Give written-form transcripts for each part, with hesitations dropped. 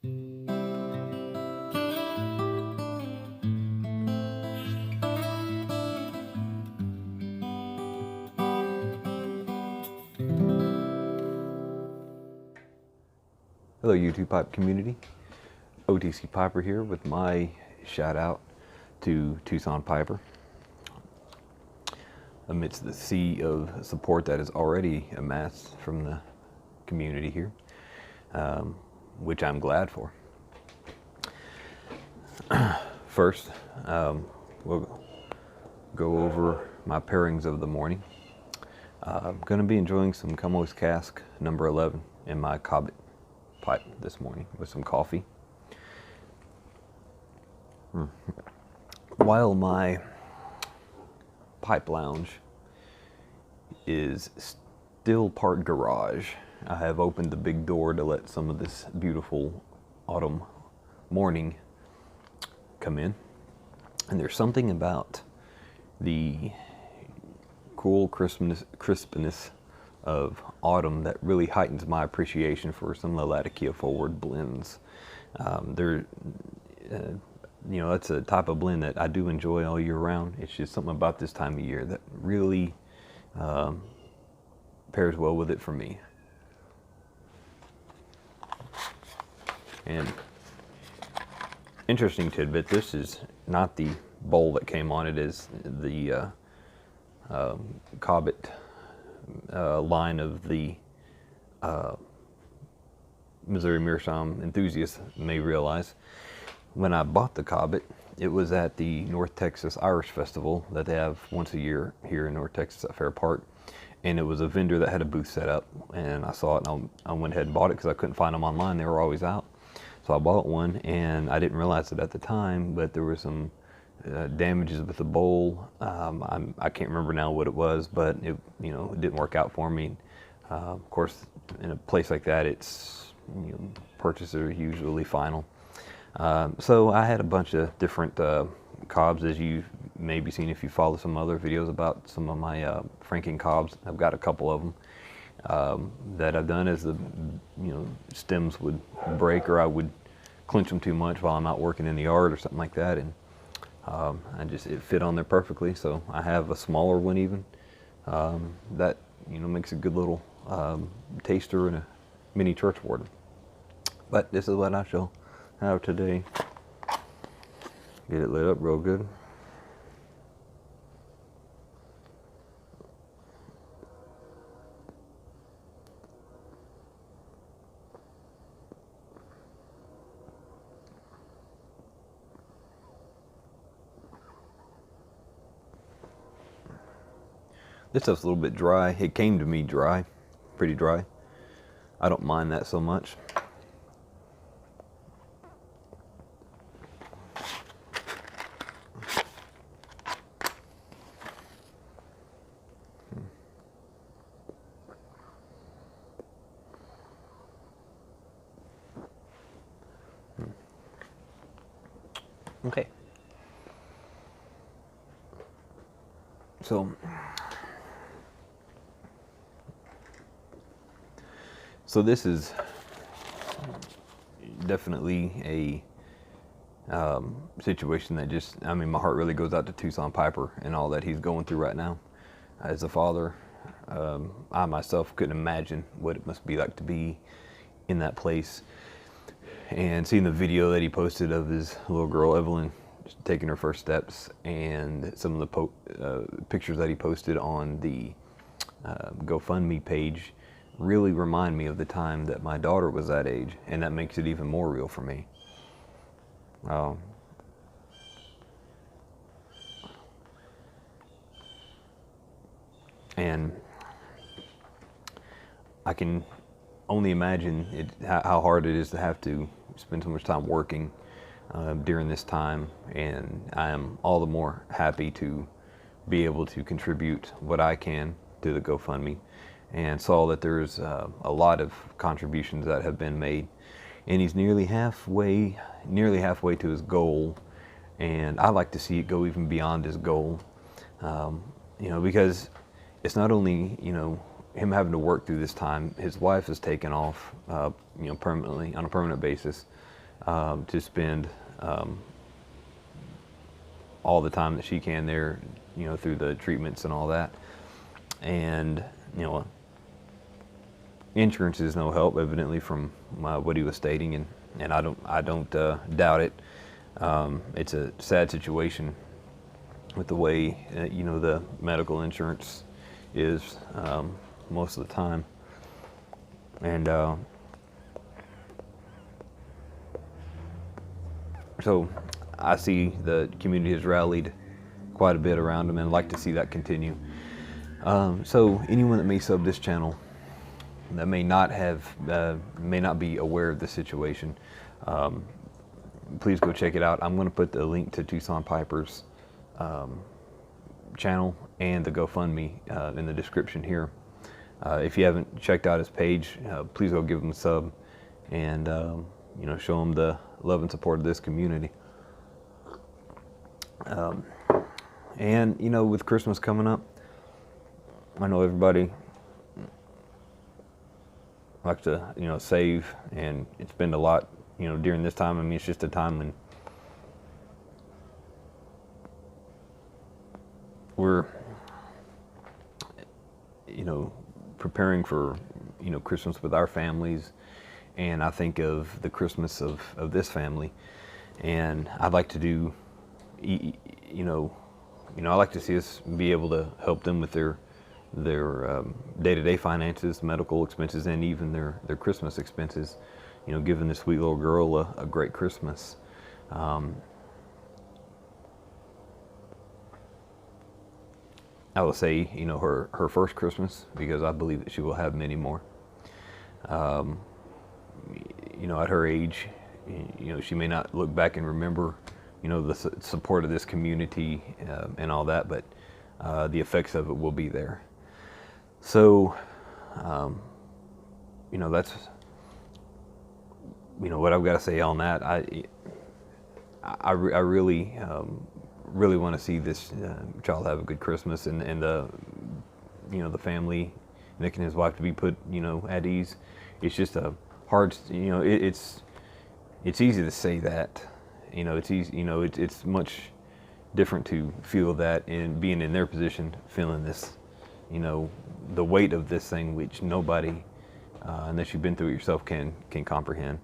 Hello YouTube Pipe community, OTC Piper here with my shout out to Tucson Piper. Amidst the sea of support that is already amassed from the community here, which I'm glad for. First, we'll go over my pairings of the morning. I'm going to be enjoying some Cummos Cask number 11 in my Cobbit pipe this morning with some coffee. While my pipe lounge is still part garage, I have opened the big door to let some of this beautiful autumn morning come in. And there's something about the cool crispness of autumn that really heightens my appreciation for some of the Latakia Forward blends. That's a type of blend that I do enjoy all year round. It's just something about this time of year that really pairs well with it for me. And interesting tidbit, this is not the bowl that came on it, is the Cobbit line of the Missouri Meerschaum enthusiasts may realize. When I bought the Cobbit, it was at the North Texas Irish Festival that they have once a year here in North Texas at Fair Park, and it was a vendor that had a booth set up, and I saw it and I went ahead and bought it because I couldn't find them online. They were always out, so I bought one, and I didn't realize it at the time, but there were some damages with the bowl. I can't remember now what it was, but it didn't work out for me. Of course, in a place like that, it's purchases are usually final. So I had a bunch of different cobs, as you may be seeing if you follow some other videos about some of my franking cobs. I've got a couple of them that I've done as the stems would break, or I would clench them too much while I'm out working in the yard or something like that, and it fit on there perfectly. So I have a smaller one even that makes a good little taster and a mini church warden. But this is what I shall have today. Get it lit up real good. This stuff's a little bit dry. It came to me dry, pretty dry. I don't mind that so much. Okay. So this is definitely a situation that my heart really goes out to Tucson Piper and all that he's going through right now. As a father, I myself couldn't imagine what it must be like to be in that place. And seeing the video that he posted of his little girl, Evelyn, taking her first steps, and some of the pictures that he posted on the Gofundme page really remind me of the time that my daughter was that age, and that makes it even more real for me. And I can only imagine how hard it is to have to spend so much time working during this time, and I am all the more happy to be able to contribute what I can to the GoFundMe, and saw that there's a lot of contributions that have been made, and he's nearly halfway to his goal, and I like to see it go even beyond his goal, because it's not only him having to work through this time. His wife has taken off permanently, on a permanent basis, to spend all the time that she can there, through the treatments and all that. And, insurance is no help, evidently, from what he was stating, and I don't doubt it. It's a sad situation with the way the medical insurance is most of the time, and so I see the community has rallied quite a bit around him, and I'd like to see that continue. So anyone that may sub this channel that may not be aware of the situation, please go check it out. I'm going to put the link to Tucson Piper's channel and the GoFundMe in the description here. If you haven't checked out his page, please go give him a sub, and show him the love and support of this community. And with Christmas coming up, I know everybody likes to save and spend a lot during this time. I mean, it's just a time when we're preparing for Christmas with our families, and I think of the Christmas of this family, and I'd like to do I like to see us be able to help them with their day-to-day finances, medical expenses, and even their Christmas expenses, giving this sweet little girl a great Christmas. I will say, her first Christmas, because I believe that she will have many more. At her age, she may not look back and remember, the support of this community and all that, but the effects of it will be there. So, that's, what I've got to say on that. I really want to see this child have a good Christmas, and the family, Nick and his wife, to be put at ease. It's just a hard, it's easy to say that, it's easy, it's much different to feel that, and being in their position, feeling this, the weight of this thing, which nobody, unless you've been through it yourself, can comprehend.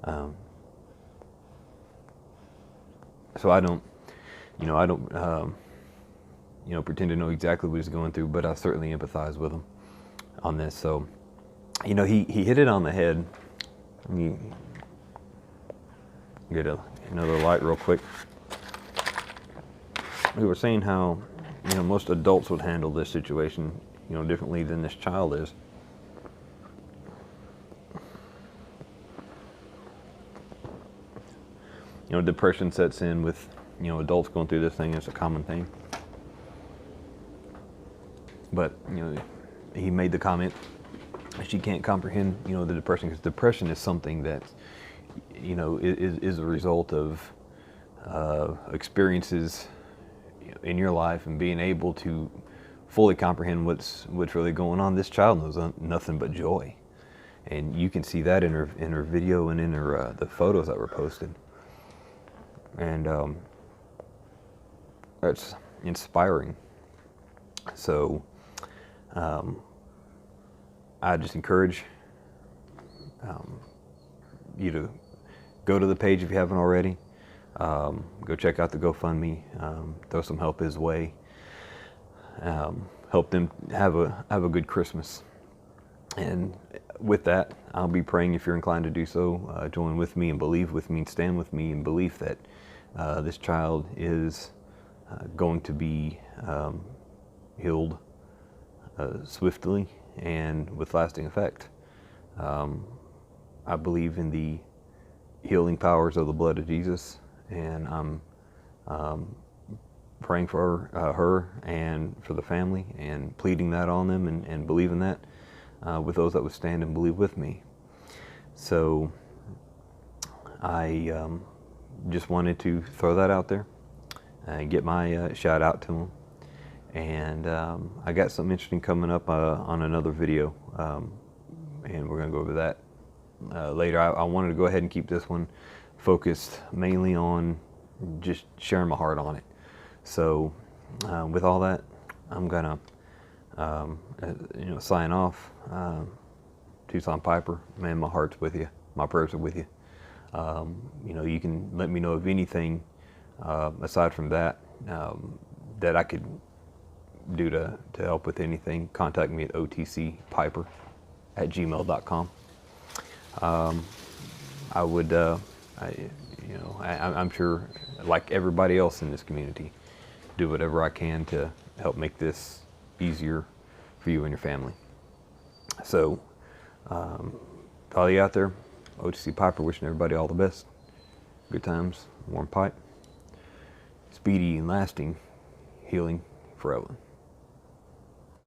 So I don't pretend to know exactly what he's going through, but I certainly empathize with him on this. So, he hit it on the head. Let me get another light real quick. We were saying how, most adults would handle this situation, differently than this child is. Depression sets in with, adults going through this thing. It's a common thing. But, he made the comment, she can't comprehend, the depression, because depression is something that, is a result of experiences in your life, and being able to fully comprehend what's really going on. This child knows nothing but joy, and you can see that in her video and in her the photos that were posted, and that's inspiring. So I just encourage you to go to the page if you haven't already. Go check out the GoFundMe. Throw some help his way. Help them have a good Christmas. And with that, I'll be praying, if you're inclined to do so. Join with me and believe with me and stand with me in belief that this child is going to be healed swiftly and with lasting effect. I believe in the healing powers of the blood of Jesus, and I'm praying for her and for the family, and pleading that on them, and believing that with those that would stand and believe with me. So I just wanted to throw that out there and get my shout out to them. And I got something interesting coming up on another video, and we're going to go over that later. I wanted to go ahead and keep this one focused mainly on just sharing my heart on it. So with all that, I'm gonna sign off. Tucson Piper, man, my heart's with you. My prayers are with you. You can let me know of anything aside from that that I could do to help with anything. Contact me at otcpiper@gmail.com. I would, I'm sure, like everybody else in this community, do whatever I can to help make this easier for you and your family. So, all you out there, OTC Piper, wishing everybody all the best. Good times, warm pipe, speedy and lasting healing for Evelyn.